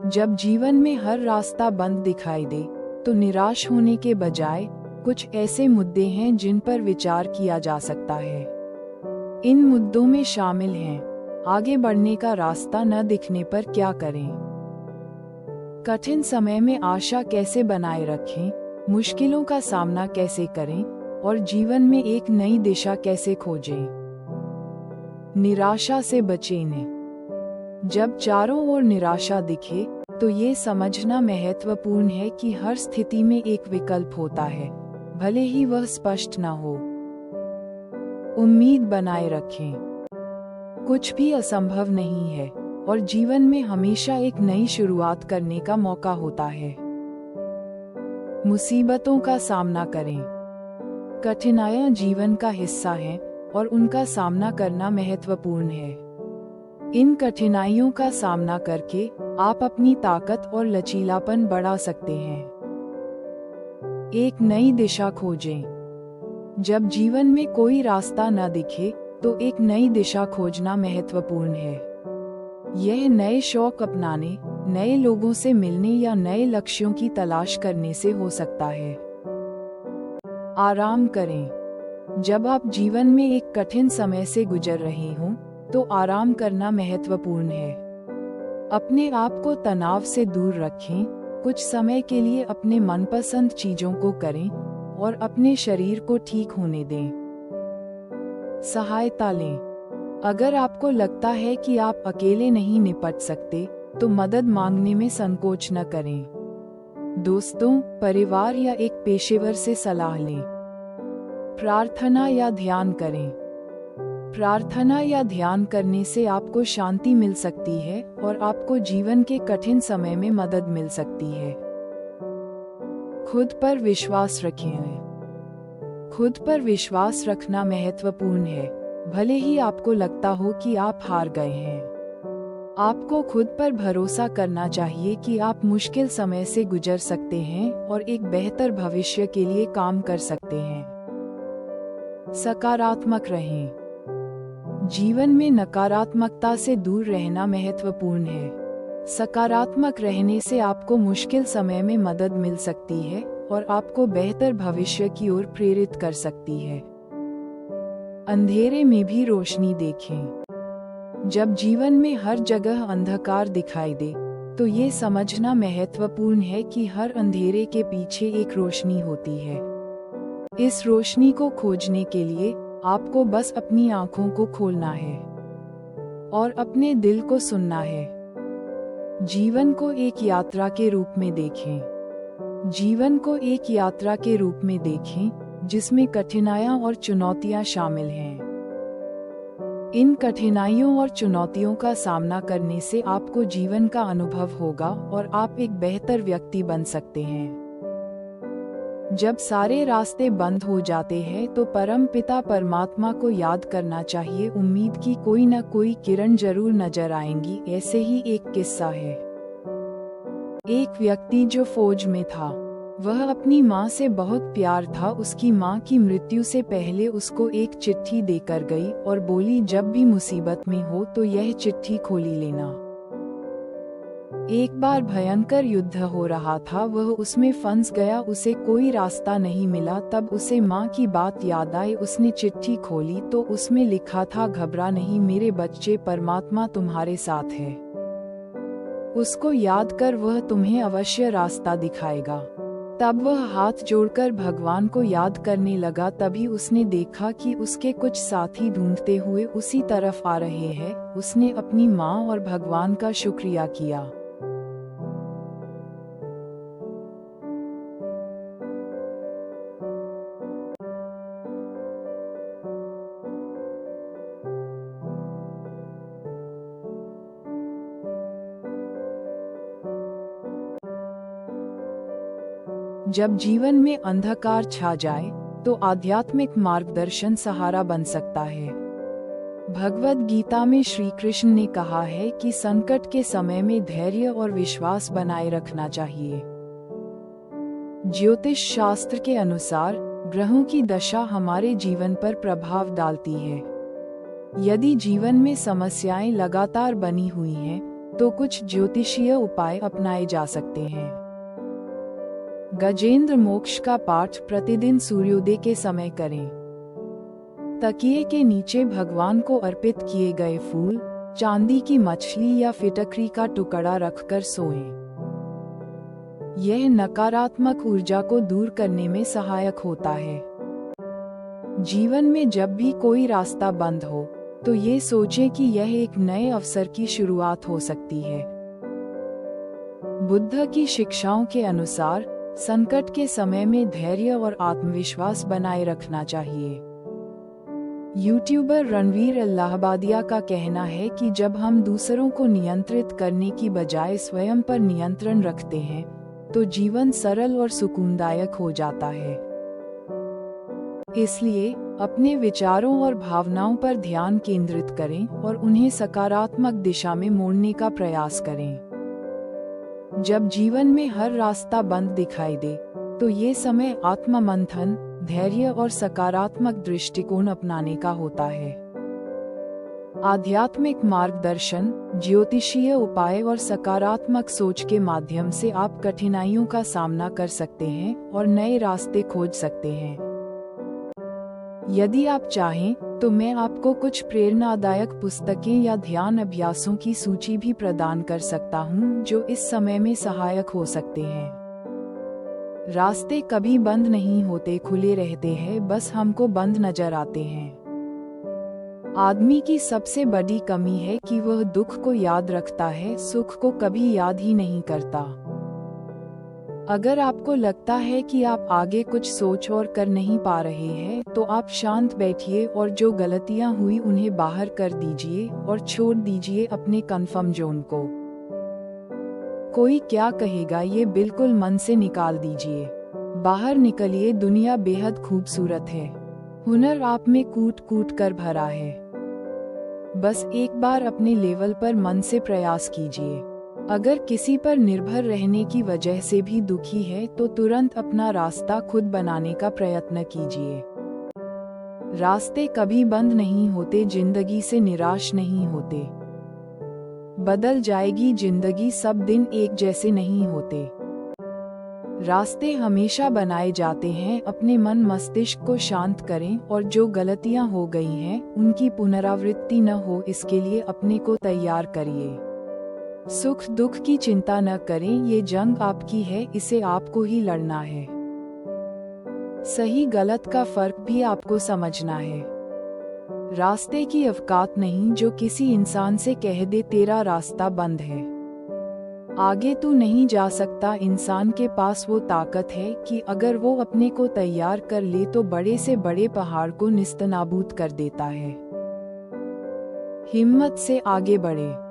जब जीवन में हर रास्ता बंद दिखाई दे, तो निराश होने के बजाय कुछ ऐसे मुद्दे हैं जिन पर विचार किया जा सकता है। इन मुद्दों में शामिल हैं: आगे बढ़ने का रास्ता न दिखने पर क्या करें, कठिन समय में आशा कैसे बनाए रखें, मुश्किलों का सामना कैसे करें और जीवन में एक नई दिशा कैसे खोजें। निराशा से बचें। जब चारों ओर निराशा दिखे, तो ये समझना महत्वपूर्ण है कि हर स्थिति में एक विकल्प होता है, भले ही वह स्पष्ट न हो। उम्मीद बनाए रखें। कुछ भी असंभव नहीं है और जीवन में हमेशा एक नई शुरुआत करने का मौका होता है। मुसीबतों का सामना करें। कठिनाइयां जीवन का हिस्सा हैं और उनका सामना करना महत्वपूर्ण है। इन कठिनाइयों का सामना करके आप अपनी ताकत और लचीलापन बढ़ा सकते हैं। एक नई दिशा खोजें। जब जीवन में कोई रास्ता न दिखे, तो एक नई दिशा खोजना महत्वपूर्ण है। यह नए शौक अपनाने, नए लोगों से मिलने या नए लक्ष्यों की तलाश करने से हो सकता है। आराम करें। जब आप जीवन में एक कठिन समय से गुजर रहे हों, तो आराम करना महत्वपूर्ण है। अपने आप को तनाव से दूर रखें, कुछ समय के लिए अपने मनपसंद चीजों को करें और अपने शरीर को ठीक होने दें। सहायता लें। अगर आपको लगता है कि आप अकेले नहीं निपट सकते, तो मदद मांगने में संकोच न करें। दोस्तों, परिवार या एक पेशेवर से सलाह लें। प्रार्थना या ध्यान करें। प्रार्थना या ध्यान करने से आपको शांति मिल सकती है और आपको जीवन के कठिन समय में मदद मिल सकती है। खुद पर विश्वास रखें। खुद पर विश्वास रखना महत्वपूर्ण है, भले ही आपको लगता हो कि आप हार गए हैं। आपको खुद पर भरोसा करना चाहिए कि आप मुश्किल समय से गुजर सकते हैं और एक बेहतर भविष्य के लिए काम कर सकते हैं। सकारात्मक रहें। जीवन में नकारात्मकता से दूर रहना महत्वपूर्ण है। सकारात्मक रहने से आपको मुश्किल समय में मदद मिल सकती है और आपको बेहतर भविष्य की ओर प्रेरित कर सकती है। अंधेरे में भी रोशनी देखें। जब जीवन में हर जगह अंधकार दिखाई दे, तो ये समझना महत्वपूर्ण है कि हर अंधेरे के पीछे एक रोशनी होती है। इस रोशनी को खोजने के लिए आपको बस अपनी आंखों को खोलना है और अपने दिल को सुनना है। जीवन को एक यात्रा के रूप में देखें। जीवन को एक यात्रा के रूप में देखें, जिसमें कठिनाइयां और चुनौतियां शामिल हैं। इन कठिनाइयों और चुनौतियों का सामना करने से आपको जीवन का अनुभव होगा और आप एक बेहतर व्यक्ति बन सकते हैं। जब सारे रास्ते बंद हो जाते हैं, तो परमपिता परमात्मा को याद करना चाहिए, उम्मीद की कोई न कोई किरण जरूर नजर आएंगी। ऐसे ही एक किस्सा है। एक व्यक्ति जो फौज में था, वह अपनी माँ से बहुत प्यार था। उसकी माँ की मृत्यु से पहले उसको एक चिट्ठी देकर गई और बोली, जब भी मुसीबत में हो तो यह चिट्ठी खोली लेना। एक बार भयंकर युद्ध हो रहा था, वह उसमें फंस गया, उसे कोई रास्ता नहीं मिला। तब उसे माँ की बात याद आई। उसने चिट्ठी खोली तो उसमें लिखा था, घबरा नहीं मेरे बच्चे, परमात्मा तुम्हारे साथ है। उसको याद कर वह तुम्हें अवश्य रास्ता दिखाएगा। तब वह हाथ जोड़कर भगवान को याद करने लगा। तभी उसने देखा कि उसके कुछ साथी ढूंढते हुए उसी तरफ आ रहे हैं। उसने अपनी माँ और भगवान का शुक्रिया किया। जब जीवन में अंधकार छा जाए, तो आध्यात्मिक मार्गदर्शन सहारा बन सकता है। भगवद गीता में श्री कृष्ण ने कहा है कि संकट के समय में धैर्य और विश्वास बनाए रखना चाहिए। ज्योतिष शास्त्र के अनुसार ग्रहों की दशा हमारे जीवन पर प्रभाव डालती है। यदि जीवन में समस्याएं लगातार बनी हुई हैं, तो कुछ ज्योतिषीय उपाय अपनाए जा सकते हैं। गजेंद्र मोक्ष का पाठ प्रतिदिन सूर्योदय के समय करें। तकिए के नीचे भगवान को अर्पित किए गए फूल, चांदी की मछली या फिटकरी का टुकड़ा रखकर सोएं। यह नकारात्मक ऊर्जा को दूर करने में सहायक होता है। जीवन में जब भी कोई रास्ता बंद हो, तो ये सोचें कि यह एक नए अवसर की शुरुआत हो सकती है। बुद्ध की शिक्षाओं के अनुसार संकट के समय में धैर्य और आत्मविश्वास बनाए रखना चाहिए। यूट्यूबर रणवीर अल्लाहबादिया का कहना है कि जब हम दूसरों को नियंत्रित करने की बजाय स्वयं पर नियंत्रण रखते हैं, तो जीवन सरल और सुकूनदायक हो जाता है। इसलिए अपने विचारों और भावनाओं पर ध्यान केंद्रित करें और उन्हें सकारात्मक दिशा में मोड़ने का प्रयास करें। जब जीवन में हर रास्ता बंद दिखाई दे, तो ये समय आत्ममंथन, धैर्य और सकारात्मक दृष्टिकोण अपनाने का होता है। आध्यात्मिक मार्गदर्शन, ज्योतिषीय उपाय और सकारात्मक सोच के माध्यम से आप कठिनाइयों का सामना कर सकते हैं और नए रास्ते खोज सकते हैं। यदि आप चाहें, तो मैं आपको कुछ प्रेरणादायक पुस्तकें या ध्यान अभ्यासों की सूची भी प्रदान कर सकता हूं, जो इस समय में सहायक हो सकते हैं। रास्ते कभी बंद नहीं होते, खुले रहते हैं, बस हमको बंद नजर आते हैं। आदमी की सबसे बड़ी कमी है कि वह दुख को याद रखता है, सुख को कभी याद ही नहीं करता। अगर आपको लगता है कि आप आगे कुछ सोच और कर नहीं पा रहे हैं, तो आप शांत बैठिए और जो गलतियां हुई उन्हें बाहर कर दीजिए और छोड़ दीजिए अपने कंफर्म जोन को। कोई क्या कहेगा, ये बिल्कुल मन से निकाल दीजिए। बाहर निकलिए, दुनिया बेहद खूबसूरत है। हुनर आप में कूट कूट कर भरा है। बस एक बार अपने लेवल पर मन से प्रयास कीजिए। अगर किसी पर निर्भर रहने की वजह से भी दुखी है, तो तुरंत अपना रास्ता खुद बनाने का प्रयत्न कीजिए। रास्ते कभी बंद नहीं होते, जिंदगी से निराश नहीं होते। बदल जाएगी जिंदगी, सब दिन एक जैसे नहीं होते। रास्ते हमेशा बनाए जाते हैं। अपने मन मस्तिष्क को शांत करें और जो गलतियां हो गई हैं, उनकी पुनरावृत्ति न हो, इसके लिए अपने को तैयार करिए। सुख दुख की चिंता न करें, ये जंग आपकी है, इसे आपको ही लड़ना है। सही गलत का फर्क भी आपको समझना है। रास्ते की औकात नहीं जो किसी इंसान से कह दे तेरा रास्ता बंद है, आगे तू नहीं जा सकता। इंसान के पास वो ताकत है कि अगर वो अपने को तैयार कर ले तो बड़े से बड़े पहाड़ को निस्तनाबूद कर देता है। हिम्मत से आगे बढ़े।